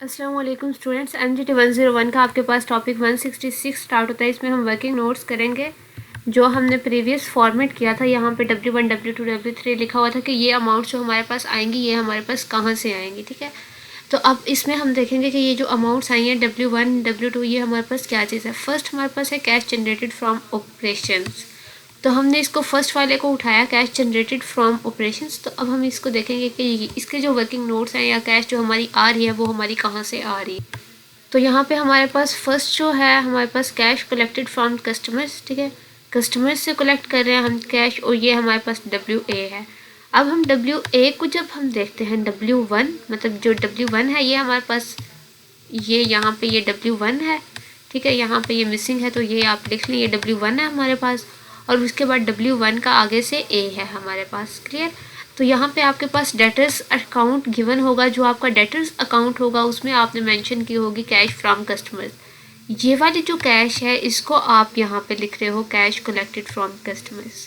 अस्सलाम वालेकुम students, MGT 101 का आपके पास टॉपिक 166 स्टार्ट होता है। इसमें हम वर्किंग नोट्स करेंगे जो हमने प्रीवियस फॉर्मेट किया था। यहाँ पे W1 W2 W3 लिखा हुआ था कि ये अमाउंट जो हमारे पास आएंगी ये हमारे पास कहाँ से आएंगी। ठीक है, तो अब इसमें हम देखेंगे कि ये जो अमाउंट्स आई हैं W1 W2 ये हमारे पास क्या चीज़ है। फर्स्ट हमारे पास है कैश जनरेटेड फ्रॉम ऑपरेशंस। तो हमने इसको फर्स्ट वाले को उठाया, कैश जनरेटेड फ्रॉम ऑपरेशंस। तो अब हम इसको देखेंगे कि इसके जो वर्किंग नोट्स हैं या कैश जो हमारी आ रही है वो हमारी कहाँ से आ रही है। तो यहाँ पे हमारे पास फर्स्ट जो है हमारे पास कैश कलेक्टेड फ्रॉम कस्टमर्स। ठीक है, कस्टमर्स से कलेक्ट कर रहे हैं हम कैश और ये हमारे पास WA है। अब हम WA को जब हम देखते हैं W1 मतलब जो W1 है ये हमारे पास ये यहाँ पे ये W1 है। ठीक है, यहाँ पे ये मिसिंग है तो ये आप लिख लें, ये W1 है हमारे पास और उसके बाद W1 का आगे से A है हमारे पास। क्लियर, तो यहाँ पे आपके पास डेटर्स अकाउंट गिवन होगा। जो आपका डेटर्स अकाउंट होगा उसमें आपने मेंशन की होगी कैश फ्रॉम कस्टमर्स। ये वाली जो कैश है इसको आप यहाँ पे लिख रहे हो cash collected from customers.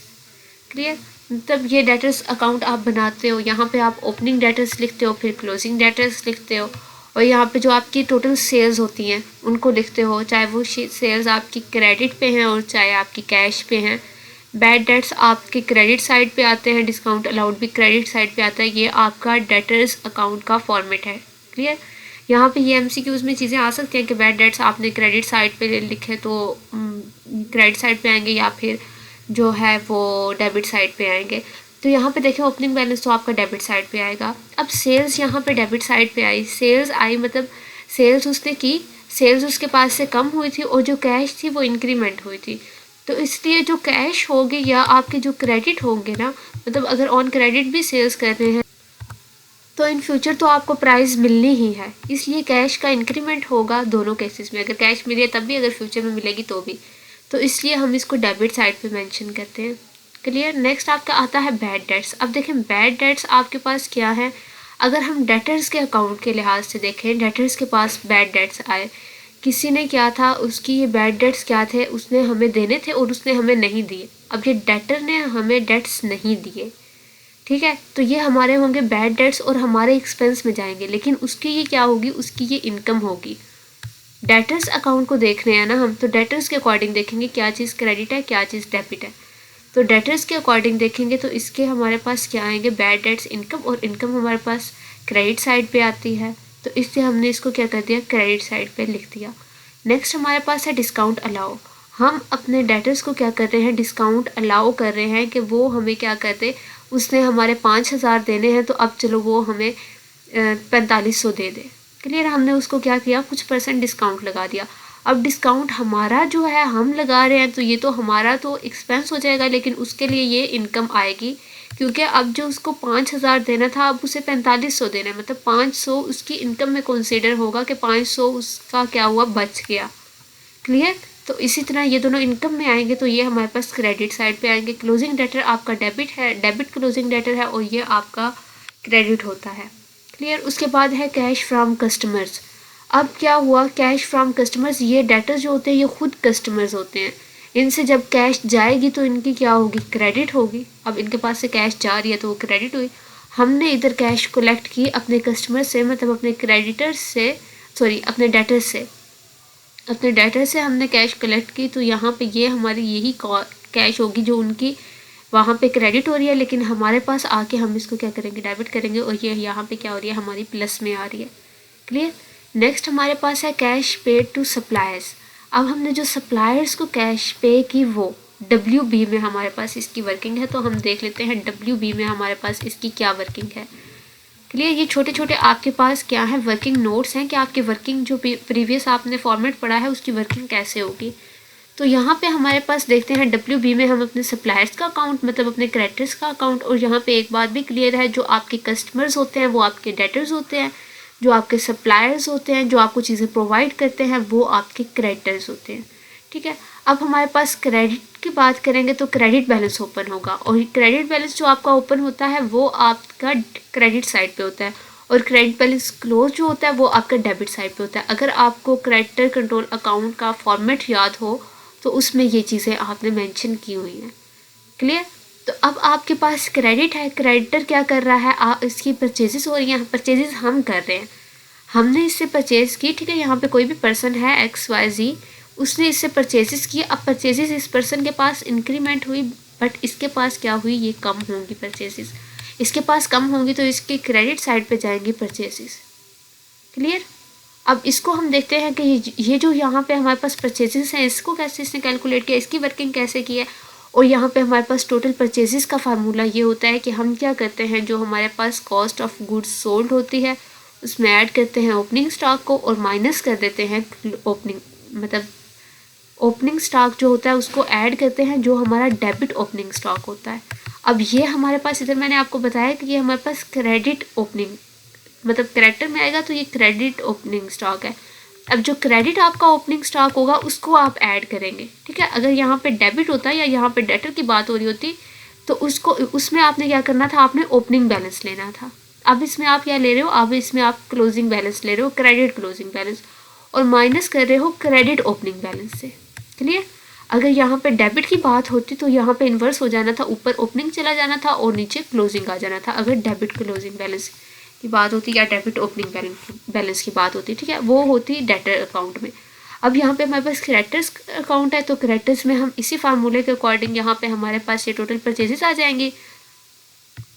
Clear, मतलब ये डेटर्स अकाउंट आप बनाते हो, यहाँ पे आप ओपनिंग डेटर्स लिखते हो, फिर क्लोजिंग डेटर्स लिखते हो और यहाँ पे जो आपकी टोटल सेल्स होती हैं उनको लिखते हो, चाहे वो सेल्स आपकी क्रेडिट पे हैं और चाहे आपकी कैश पे हैं। बैड डेट्स आपके क्रेडिट साइड पे आते हैं, डिस्काउंट अलाउड भी क्रेडिट साइड पे आता है। ये आपका डेटर्स अकाउंट का फॉर्मेट है। क्लियर, यहाँ पे ये MCQs में चीज़ें आ सकती हैं कि बैड डेट्स आपने क्रेडिट साइड पे लिखे तो क्रेडिट साइड पे आएंगे या फिर जो है वो डेबिट साइड पे आएंगे। तो यहाँ पे देखें ओपनिंग बैलेंस तो आपका डेबिट साइड पे आएगा। अब सेल्स यहाँ पे डेबिट साइड पे आई, सेल्स आई मतलब सेल्स उसने की, सेल्स उसके पास से कम हुई थी और जो कैश थी वो इंक्रीमेंट हुई थी। तो इसलिए जो कैश होगी या आपके जो क्रेडिट होंगे ना, मतलब अगर ऑन क्रेडिट भी सेल्स कर रहे हैं तो इन फ्यूचर तो आपको प्राइस मिलनी ही है, इसलिए कैश का इंक्रीमेंट होगा दोनों केसेस में। अगर कैश मिले तब भी, अगर फ्यूचर में मिलेगी तो भी, तो इसलिए हम इसको डेबिट साइड पे मेंशन करते हैं। क्लियर, नेक्स्ट आपका आता है बैड डेट्स। अब देखें बैड डेट्स आपके पास क्या है। अगर हम डेटर्स के अकाउंट के लिहाज से देखें, डेटर्स के पास बैड डेट्स आए, किसी ने क्या था उसकी ये बैड डेट्स क्या थे, उसने हमें देने थे और उसने हमें नहीं दिए। अब ये डेटर ने हमें डेट्स नहीं दिए, ठीक है, तो ये हमारे होंगे बैड डेट्स और हमारे एक्सपेंस में जाएंगे, लेकिन उसकी ये क्या होगी, उसकी ये इनकम होगी। डेटर्स अकाउंट को देख रहे हैं ना हम, तो डेटर्स के अकॉर्डिंग देखेंगे क्या चीज़ क्रेडिट है क्या चीज़ डेबिट है। तो डेटर्स के अकॉर्डिंग देखेंगे तो इसके हमारे पास क्या आएंगे, बैड डेट्स इनकम, और इनकम हमारे पास क्रेडिट साइड पे आती है तो इससे हमने इसको क्या कर दिया, क्रेडिट साइड पे लिख दिया। नेक्स्ट हमारे पास है डिस्काउंट अलाउ। हम अपने डेटर्स को क्या कर रहे हैं, डिस्काउंट अलाउ कर रहे हैं कि वो हमें क्या करते, उसने हमारे 5,000 देने हैं तो अब चलो वो हमें 4500 दे दे। क्लियर, हमने उसको क्या किया, कुछ % डिस्काउंट लगा दिया। अब डिस्काउंट हमारा जो है हम लगा रहे हैं तो ये तो हमारा तो एक्सपेंस हो जाएगा, लेकिन उसके लिए ये इनकम आएगी क्योंकि अब जो उसको 5,000 देना था अब उसे 4500 देना है, मतलब 500 उसकी इनकम में कंसीडर होगा कि 500 उसका क्या हुआ, बच गया। क्लियर, तो इसी तरह ये दोनों इनकम में आएंगे तो ये हमारे पास क्रेडिट साइड पे आएंगे। क्लोजिंग डेटर आपका डेबिट है, डेबिट क्लोजिंग डेटर है और ये आपका क्रेडिट होता है। क्लियर, उसके बाद है कैश फ्रॉम कस्टमर्स। अब क्या हुआ, कैश फ्रॉम कस्टमर्स, ये डेटर जो होते हैं ये खुद कस्टमर्स होते हैं। इनसे जब कैश जाएगी तो इनकी क्या होगी, क्रेडिट होगी। अब इनके पास से कैश जा रही है तो वो क्रेडिट हुई। हमने इधर कैश कलेक्ट की अपने कस्टमर से, मतलब अपने क्रेडिटर्स से, सॉरी अपने डेटर से, अपने डेटर से हमने कैश कलेक्ट की। तो यहाँ पे ये हमारी यही कैश होगी जो उनकी वहाँ पे क्रेडिट हो रही है, लेकिन हमारे पास आके हम इसको क्या करेंगे, डेबिट करेंगे और ये यहाँ पे क्या हो रही है, हमारी प्लस में आ रही है। क्लियर, नेक्स्ट हमारे पास है कैश पेड टू सप्लायर्स। अब हमने जो सप्लायर्स को कैश पे की वो WB में हमारे पास इसकी वर्किंग है, तो हम देख लेते हैं WB में हमारे पास इसकी क्या वर्किंग है। क्लियर, ये छोटे छोटे आपके पास क्या है, वर्किंग नोट्स हैं कि आपकी वर्किंग जो प्रीवियस आपने फॉर्मेट पढ़ा है उसकी वर्किंग कैसे होगी। तो यहाँ पे हमारे पास देखते हैं WB में हम अपने सप्लायर्स का अकाउंट मतलब अपने क्रेडिटर्स का अकाउंट, और यहाँ पे एक बात भी क्लियर है, जो आपके कस्टमर्स होते हैं वो आपके डेटर्स होते हैं, जो आपके सप्लायर्स होते हैं जो आपको चीज़ें प्रोवाइड करते हैं वो आपके क्रेडिटर्स होते हैं। ठीक है, अब हमारे पास क्रेडिट की बात करेंगे तो क्रेडिट बैलेंस ओपन होगा, और क्रेडिट बैलेंस जो आपका ओपन होता है वो आपका क्रेडिट साइड पे होता है, और क्रेडिट बैलेंस क्लोज जो होता है वो आपका डेबिट साइड पे होता है। अगर आपको क्रेडिटर कंट्रोल अकाउंट का फॉर्मेट याद हो तो उसमें ये चीज़ें आपने मेंशन की हुई हैं। क्लियर, तो अब आपके पास क्रेडिट है, क्रेडिटर क्या कर रहा है, इसकी परचेजेस हो रही हैं, परचेजेस हम कर रहे हैं। हमने इससे परचेज़ की, ठीक है। यहाँ पे कोई भी पर्सन है XYZ, उसने इससे परचेजेस किए। अब परचेजेस इस पर्सन के पास इंक्रीमेंट हुई, बट इसके पास क्या हुई, ये कम होंगी परचेजेस। इसके पास कम होंगी तो इसके क्रेडिट साइड पे जाएंगी परचेजेस। क्लियर। अब इसको हम देखते हैं कि ये जो यहाँ पे हमारे पास परचेजेस हैं, इसको कैसे इसने कैलकुलेट किया, इसकी वर्किंग कैसे की है। और यहाँ पे हमारे पास टोटल परचेजेस का फार्मूला ये होता है कि हम क्या करते हैं, जो हमारे पास कॉस्ट ऑफ गुड्स सोल्ड होती है उसमें ऐड करते हैं ओपनिंग स्टॉक को और माइनस कर देते हैं ओपनिंग स्टॉक जो होता है उसको ऐड करते हैं जो हमारा डेबिट ओपनिंग स्टॉक होता है। अब ये हमारे पास, इधर मैंने आपको बताया कि ये हमारे पास क्रेडिट ओपनिंग करेक्टर में आएगा, तो ये क्रेडिट ओपनिंग स्टॉक है। अब जो क्रेडिट आपका ओपनिंग स्टॉक होगा उसको आप ऐड करेंगे, ठीक है। अगर यहाँ पे डेबिट होता या यहाँ पे डेटर की बात हो रही होती तो उसमें आपने क्या करना था, आपने ओपनिंग बैलेंस लेना था। अब इसमें आप क्या ले रहे हो, अब इसमें आप क्लोजिंग बैलेंस ले रहे हो, क्रेडिट क्लोजिंग बैलेंस, और माइनस कर रहे हो क्रेडिट ओपनिंग बैलेंस से। क्लियर। अगर यहाँ पे डेबिट की बात होती तो यहाँ पे इन्वर्स हो जाना था, ऊपर ओपनिंग चला जाना था और नीचे क्लोजिंग आ जाना था, अगर डेबिट क्लोजिंग बैलेंस की बात होती या डेबिट ओपनिंग बैलेंस की बात होती, ठीक है। वो होती डेटर अकाउंट में। अब यहाँ पे हमारे पास क्रेडिटर्स अकाउंट है, तो क्रेडिटर्स में हम इसी फार्मूले के अकॉर्डिंग यहाँ पे हमारे पास ये टोटल परचेजेस आ जाएंगे,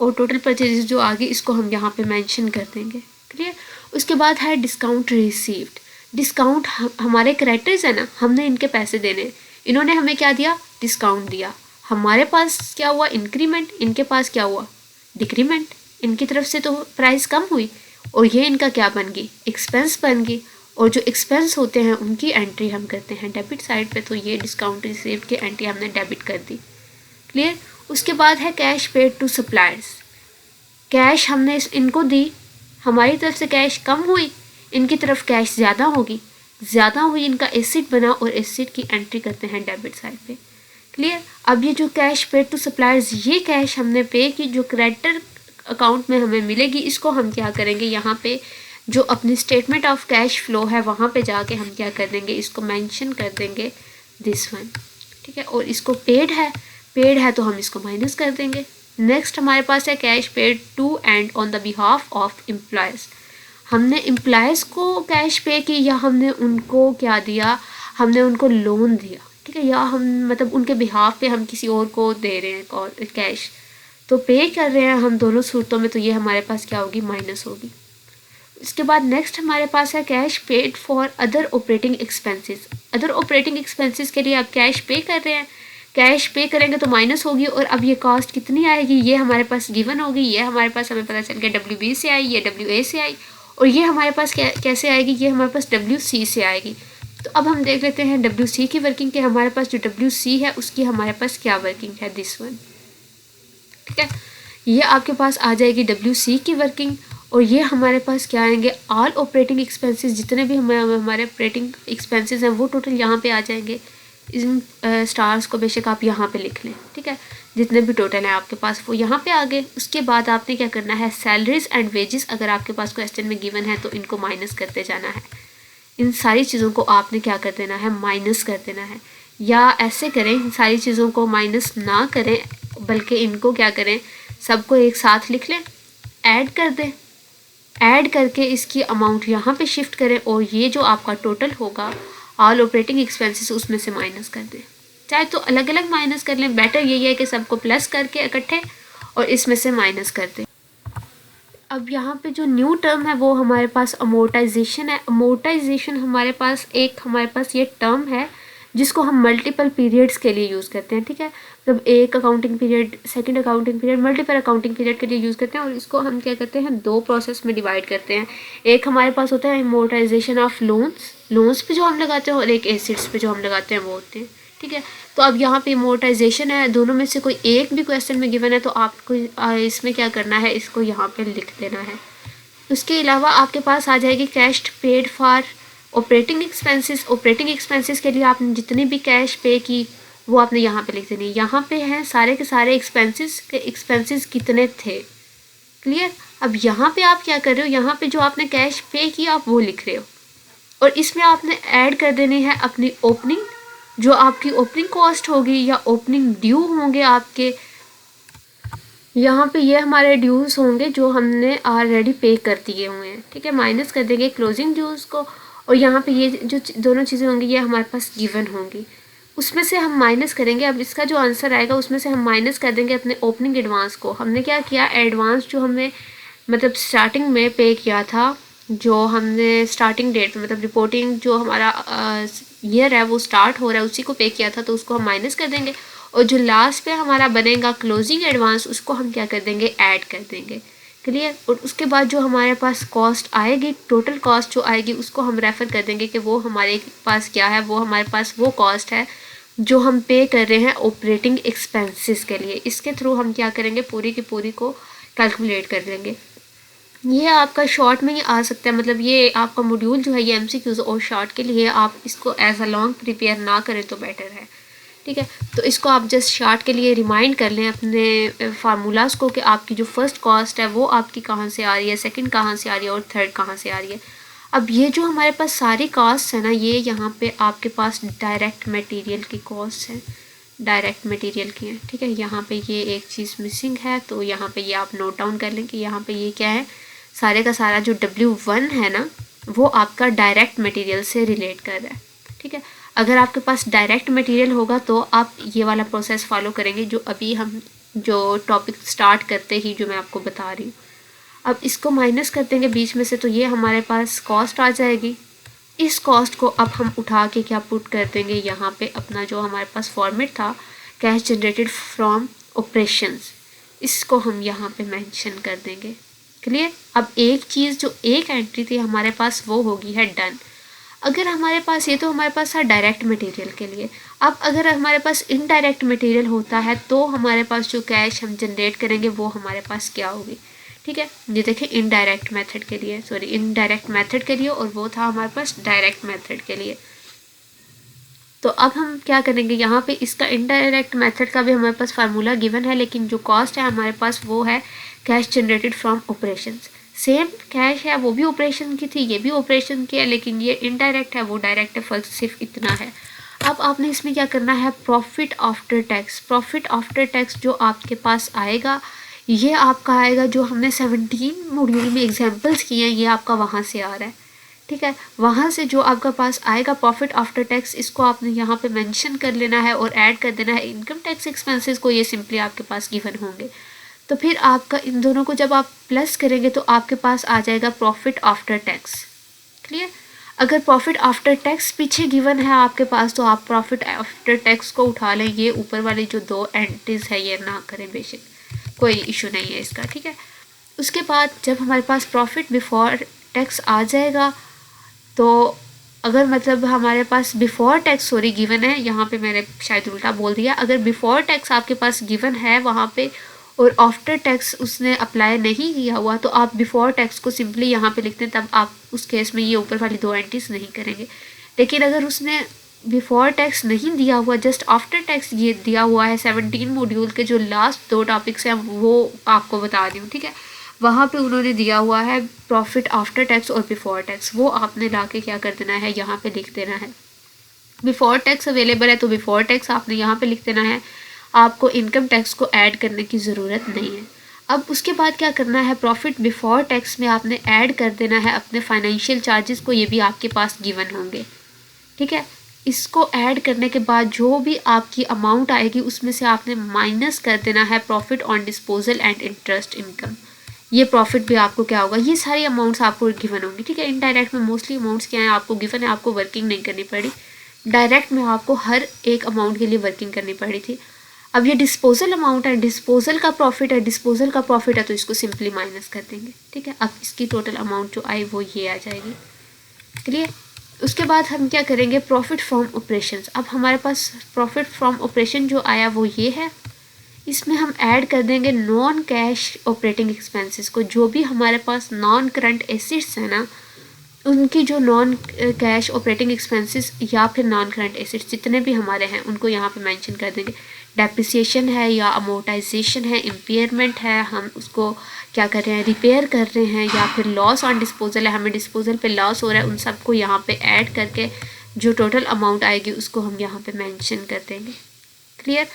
और टोटल परचेजेस जो आगे इसको हम यहाँ पे मेंशन कर देंगे। क्लियर। उसके बाद है डिस्काउंट रिसीव्ड। डिस्काउंट हमारे क्रेडिटर्स है ना, हमने इनके पैसे देने, इन्होंने हमें क्या दिया, डिस्काउंट दिया। हमारे पास क्या हुआ, इंक्रीमेंट, इनके पास क्या हुआ, डिक्रीमेंट। इनकी तरफ से तो प्राइस कम हुई और ये इनका क्या बन गई, एक्सपेंस बन गई। और जो एक्सपेंस होते हैं उनकी एंट्री हम करते हैं डेबिट साइड पे, तो ये डिस्काउंट रिसीव्ड की एंट्री हमने डेबिट कर दी। क्लियर। उसके बाद है cash paid to suppliers. Cash हमने इनको दी, हमारी तरफ से कैश कम हुई, इनकी तरफ कैश ज़्यादा होगी, ज़्यादा हुई, इनका एसिड बना और एसिड की एंट्री करते हैं डेबिट साइड पे। क्लियर। अब ये जो कैश पेड टू सप्लायर्स, ये कैश हमने पे की, जो क्रेडिटर अकाउंट में हमें मिलेगी, इसको हम क्या करेंगे, यहाँ पे जो अपनी स्टेटमेंट ऑफ कैश फ्लो है वहाँ पे जाके हम क्या कर देंगे, इसको मेंशन कर देंगे दिस वन, ठीक है। और इसको पेड है तो हम इसको माइनस कर देंगे। नेक्स्ट हमारे पास है cash paid to and on the behalf of employees. हमने एम्प्लॉयज़ को कैश पे की, या हमने उनको क्या दिया, हमने उनको लोन दिया, ठीक है। या हम उनके बिहाफ पे हम किसी और को दे रहे हैं कैश, तो पे कर रहे हैं हम दोनों सूरतों में, तो ये हमारे पास क्या होगी, माइनस होगी। इसके बाद नेक्स्ट हमारे पास है cash paid for other operating expenses. Other operating expenses के लिए आप कैश पे कर रहे हैं, कैश पे करेंगे तो माइनस होगी। और अब ये कॉस्ट कितनी आएगी, ये हमारे पास गिवन होगी, ये हमारे पास हमें पता चल गया WB से आई, ये WA से आई, और ये हमारे पास कैसे आएगी, ये हमारे पास WC से आएगी। तो अब हम देख लेते हैं WC की वर्किंग के, हमारे पास जो WC है उसकी हमारे पास क्या वर्किंग है, दिस वन, ठीक है। ये आपके पास आ जाएगी WC की वर्किंग, और ये हमारे पास क्या आएंगे, ऑल ऑपरेटिंग एक्सपेंसेस, जितने भी हमारे ऑपरेटिंग एक्सपेंसेस हैं वो टोटल यहाँ पे आ जाएंगे। इन स्टार्स को बेशक आप यहाँ पे लिख लें, ठीक है। जितने भी टोटल हैं आपके पास वो यहाँ पे आ गए। उसके बाद आपने क्या करना है, सैलरीज एंड वेजेस अगर आपके पास क्वेश्चन में गिवन है तो इनको माइनस करते जाना है। इन सारी चीज़ों को आपने क्या कर देना है, माइनस कर देना है। या ऐसे करें, इन सारी चीज़ों को माइनस ना करें, बल्कि इनको क्या करें, सबको एक साथ लिख लें, ऐड कर दें, ऐड करके इसकी अमाउंट यहाँ पे शिफ्ट करें, और ये जो आपका टोटल होगा ऑल ऑपरेटिंग एक्सपेंसेस उसमें से माइनस कर दें। चाहे तो अलग अलग माइनस कर लें, बेटर यही है कि सबको प्लस करके इकट्ठे और इसमें से माइनस कर दें। अब यहाँ पे जो न्यू टर्म है वो हमारे पास अमोर्टाइजेशन है। अमोर्टाइजेशन हमारे पास ये टर्म है जिसको हम मल्टीपल पीरियड्स के लिए यूज़ करते हैं, ठीक है। एक accounting period, second accounting period, multiple accounting period के लिए यूज़ करते हैं, और इसको हम क्या करते हैं, दो प्रोसेस में डिवाइड करते हैं। एक हमारे पास होता है अमोर्टाइजेशन ऑफ लोन्स पे जो हम लगाते हैं, और एक एसिड्स पे जो हम लगाते हैं वो होते हैं, ठीक है। तो अब यहाँ पे अमोर्टाइजेशन है, दोनों में से कोई एक भी क्वेश्चन में गिवन है तो आपको इसमें क्या करना है, इसको यहाँ पे लिख देना है। उसके अलावा आपके पास आ जाएगी cash paid for operating expenses. Operating expenses के लिए आपने जितनी भी कैश पे की वो आपने यहाँ पे लिख देनी है। यहाँ पे हैं सारे के सारे एक्सपेंसेस कितने थे। क्लियर। अब यहाँ पे आप क्या कर रहे हो, यहाँ पे जो आपने कैश पे किया आप वो लिख रहे हो, और इसमें आपने ऐड कर देनी है अपनी ओपनिंग, जो आपकी ओपनिंग कॉस्ट होगी या ओपनिंग ड्यू होंगे आपके, यहाँ पे ये हमारे ड्यूज़ होंगे जो हमने ऑलरेडी पे कर दिए हुए हैं, ठीक है। माइनस कर देंगे क्लोजिंग ड्यूज़ को, और यहाँ पे ये जो दोनों चीज़ें होंगी ये हमारे पास गिवन होंगी, उसमें से हम माइनस करेंगे। अब इसका जो आंसर आएगा उसमें से हम माइनस कर देंगे अपने ओपनिंग एडवांस को। हमने क्या किया, एडवांस जो हमने मतलब स्टार्टिंग में पे किया था, जो हमने स्टार्टिंग डेट मतलब रिपोर्टिंग जो हमारा ईयर है वो स्टार्ट हो रहा है उसी को पे किया था, तो उसको हम माइनस कर देंगे। और जो लास्ट पे हमारा बनेगा क्लोजिंग एडवांस उसको हम क्या कर देंगे, ऐड कर देंगे। क्लियर। और उसके बाद जो हमारे पास कॉस्ट आएगी, टोटल कॉस्ट जो आएगी उसको हम रेफ़र कर देंगे कि वो हमारे पास क्या है, वो हमारे पास वो कॉस्ट है जो हम पे कर रहे हैं ऑपरेटिंग एक्सपेंसेस के लिए। इसके थ्रू हम क्या करेंगे, पूरी की पूरी को कैलकुलेट कर लेंगे। ये आपका शॉर्ट में ही आ सकता है, मतलब ये आपका मॉड्यूल जो है ये एमसीक्यूज और शॉर्ट के लिए, आप इसको एज अ लॉन्ग प्रिपेयर ना करें तो बेटर है, ठीक है। तो इसको आप जस्ट शॉर्ट के लिए रिमाइंड कर लें अपने फार्मूलाज को कि आपकी जो फर्स्ट कॉस्ट है वो आपकी कहाँ से आ रही है, सेकंड कहाँ से आ रही है और थर्ड कहाँ से आ रही है। अब ये जो हमारे पास सारी कॉस्ट है ना, ये यहाँ पे आपके पास डायरेक्ट मटेरियल की कॉस्ट है, डायरेक्ट मटेरियल की है, ठीक है। यहाँ पे ये एक चीज़ मिसिंग है, तो यहाँ पे ये आप नोट डाउन कर लें कि यहाँ पे ये क्या है, सारे का सारा जो W1 है ना वो आपका डायरेक्ट मटेरियल से रिलेट कर रहा है, ठीक है। अगर आपके पास डायरेक्ट मटेरियल होगा तो आप ये वाला प्रोसेस फॉलो करेंगे जो अभी हम जो टॉपिक स्टार्ट करते ही जो मैं आपको बता रही हूँ। अब इसको माइनस कर देंगे बीच में से, तो ये हमारे पास कॉस्ट आ जाएगी। इस कॉस्ट को अब हम उठा के क्या पुट कर देंगे यहाँ पे, अपना जो हमारे पास फॉर्मेट था कैश जनरेटेड फ्रॉम ऑपरेशंस, इसको हम यहाँ पे मेंशन कर देंगे। क्लियर। अब एक चीज़ जो एक एंट्री थी हमारे पास वो होगी है डन। अगर हमारे पास ये तो हमारे पास था डायरेक्ट मटेरियल के लिए। अब अगर हमारे पास इनडायरेक्ट मटेरियल होता है तो हमारे पास जो कैश हम जनरेट करेंगे वो हमारे पास क्या होगी, ठीक है। ये देखें इनडायरेक्ट मेथड के लिए, सॉरी इनडायरेक्ट मेथड के लिए, और वो था हमारे पास डायरेक्ट मेथड के लिए। तो अब हम क्या करेंगे, यहाँ पे इसका इनडायरेक्ट मेथड का भी हमारे पास फार्मूला गिवन है, लेकिन जो कॉस्ट है हमारे पास वो है cash generated from operations. Same cash है, वो भी ऑपरेशन की थी, ये भी ऑपरेशन की है, लेकिन ये इनडायरेक्ट है वो डायरेक्ट है, फर्क सिर्फ इतना है। अब आपने इसमें क्या करना है, profit after tax. Profit after tax जो आपके पास आएगा ये आपका आएगा, जो हमने 17 मॉड्यूल में एग्जाम्पल्स किए हैं ये आपका वहाँ से आ रहा है, ठीक है। वहाँ से जो आपका पास आएगा प्रॉफिट आफ्टर टैक्स, इसको आपने यहाँ पे मेंशन कर लेना है और ऐड कर देना है इनकम टैक्स एक्सपेंसेस को, ये सिंपली आपके पास गिवन होंगे। तो फिर आपका इन दोनों को जब आप प्लस करेंगे तो आपके पास आ जाएगा प्रॉफिट आफ्टर टैक्स। क्लियर। अगर प्रॉफिट आफ्टर टैक्स पीछे गिवन है आपके पास तो आप प्रॉफिट आफ्टर टैक्स को उठा लें, ये ऊपर वाली जो दो एंट्रीज है ये ना करें, बेशक कोई इशू नहीं है इसका, ठीक है। उसके बाद जब हमारे पास प्रॉफिट बिफोर टैक्स आ जाएगा, तो अगर मतलब हमारे पास बिफोर टैक्स सॉरी गिवन है, यहाँ पे मैंने शायद उल्टा बोल दिया, अगर बिफोर टैक्स आपके पास गिवन है वहाँ पे और आफ्टर टैक्स उसने अप्लाई नहीं किया हुआ, तो आप बिफोर टैक्स को सिंपली यहाँ पे लिखते हैं, तब आप उस केस में ये ऊपर वाली दो एंट्रीज नहीं करेंगे। लेकिन अगर उसने बिफोर टैक्स नहीं दिया हुआ, जस्ट आफ्टर टैक्स ये दिया हुआ है, 17 मॉड्यूल के जो लास्ट दो टॉपिक्स हैं वो आपको बता दी हूँ, ठीक है। वहाँ पे उन्होंने दिया हुआ है प्रॉफिट आफ्टर टैक्स और बिफोर टैक्स, वो आपने ला के क्या कर देना है, यहाँ पे लिख देना है। बिफोर टैक्स अवेलेबल है तो बिफोर टैक्स आपने यहाँ पे लिख देना है, आपको इनकम टैक्स को ऐड करने की ज़रूरत नहीं है। अब उसके बाद क्या करना है, प्रॉफिट बिफोर टैक्स में आपने ऐड कर देना है अपने फाइनेंशियल चार्जेस को, ये भी आपके पास गिवन होंगे, ठीक है। इसको ऐड करने के बाद जो भी आपकी अमाउंट आएगी उसमें से आपने माइनस कर देना है profit on disposal and interest income. ये प्रॉफिट भी आपको क्या होगा, ये सारी अमाउंट्स आपको गिवन होंगी, ठीक है। इनडायरेक्ट में मोस्टली अमाउंट्स क्या हैं आपको गिवन है, आपको वर्किंग नहीं करनी पड़ी। डायरेक्ट में आपको हर एक अमाउंट के लिए वर्किंग करनी पड़ी थी। अब ये डिस्पोजल अमाउंट है, डिस्पोजल का प्रॉफिट है, डिस्पोजल का प्रॉफिट है तो इसको सिंपली माइनस कर देंगे, ठीक है। अब इसकी टोटल अमाउंट जो आई वो ये आ जाएगी। क्लियर। उसके बाद हम क्या करेंगे, प्रॉफिट फ्रॉम ऑपरेशंस। अब हमारे पास प्रॉफिट फ्रॉम ऑपरेशन जो आया वो ये है, इसमें हम ऐड कर देंगे नॉन कैश ऑपरेटिंग एक्सपेंसेस को। जो भी हमारे पास नॉन करंट एसेट्स है ना, उनकी जो नॉन कैश ऑपरेटिंग एक्सपेंसेस या फिर नॉन करंट एसेट्स जितने भी हमारे हैं उनको यहाँ पे मेंशन कर देंगे। डेप्रिसिएशन है या अमोर्टाइजेशन है, इम्पेयरमेंट है, हम उसको क्या कर रहे हैं, रिपेयर कर रहे हैं, या फिर लॉस ऑन डिस्पोजल है, हमें डिस्पोजल पे लॉस हो रहा है, उन सबको यहाँ पे ऐड करके जो टोटल अमाउंट आएगी उसको हम यहाँ पे मेंशन कर देंगे। क्लियर।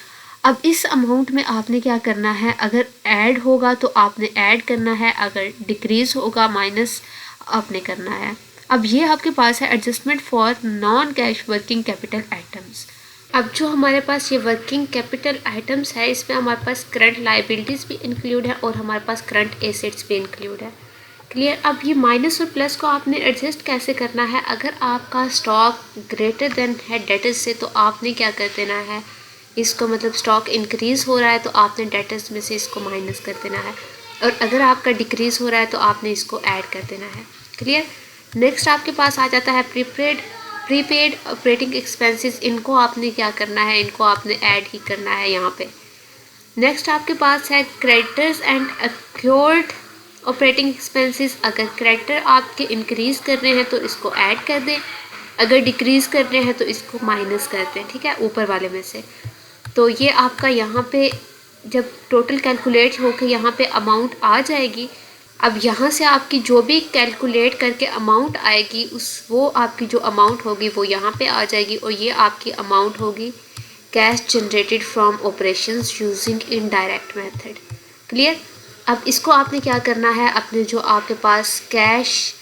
अब इस अमाउंट में आपने क्या करना है, अगर ऐड होगा तो आपने ऐड करना है, अगर डिक्रीज होगा माइनस आपने करना है। अब ये आपके पास है adjustment for non cash working capital items. अब जो हमारे पास ये वर्किंग कैपिटल आइटम्स है, इसमें हमारे पास करंट लाइबिलिटीज़ भी इंक्लूड है और हमारे पास करंट एसेट्स भी इंक्लूड है। क्लियर। अब ये माइनस और प्लस को आपने एडजस्ट कैसे करना है, अगर आपका स्टॉक ग्रेटर देन है डेटर्स से तो आपने क्या कर देना है, इसको मतलब स्टॉक इंक्रीज़ हो रहा है तो आपने डेटर्स में से इसको माइनस कर देना है, और अगर आपका डिक्रीज़ हो रहा है तो आपने इसको ऐड कर देना है। क्लियर। नेक्स्ट आपके पास आ जाता है प्रीपेड ऑपरेटिंग एक्सपेंसेस। इनको आपने क्या करना है, इनको आपने ऐड ही करना है यहाँ पे। नेक्स्ट आपके पास है creditors and accrued operating expenses. अगर क्रेडिटर आपके इंक्रीज़ कर रहे हैं तो इसको ऐड कर दें, अगर डिक्रीज़ कर रहे हैं तो इसको माइनस कर दें, ठीक है, ऊपर वाले में से। तो ये आपका यहाँ पे जब टोटल कैलकुलेट होकर यहाँ पे अमाउंट आ जाएगी, अब यहाँ से आपकी जो भी कैलकुलेट करके अमाउंट आएगी वो आपकी जो अमाउंट होगी वो यहाँ पे आ जाएगी, और ये आपकी अमाउंट होगी cash generated from operations using indirect method. Clear. अब इसको आपने क्या करना है, अपने जो आपके पास कैश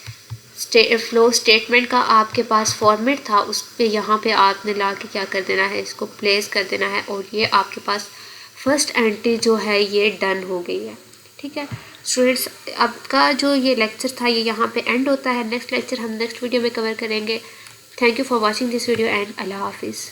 फ्लो स्टेटमेंट का आपके पास फॉर्मेट था उस पर यहाँ पे आपने ला के क्या कर देना है, इसको प्लेस कर देना है, और ये आपके पास फर्स्ट एंट्री जो है ये डन हो गई है। ठीक है स्टूडेंट्स, आपका जो ये लेक्चर था ये यहाँ पे एंड होता है। नेक्स्ट लेक्चर हम नेक्स्ट वीडियो में कवर करेंगे। Thank you for watching this video and अल्लाह हाफिज़।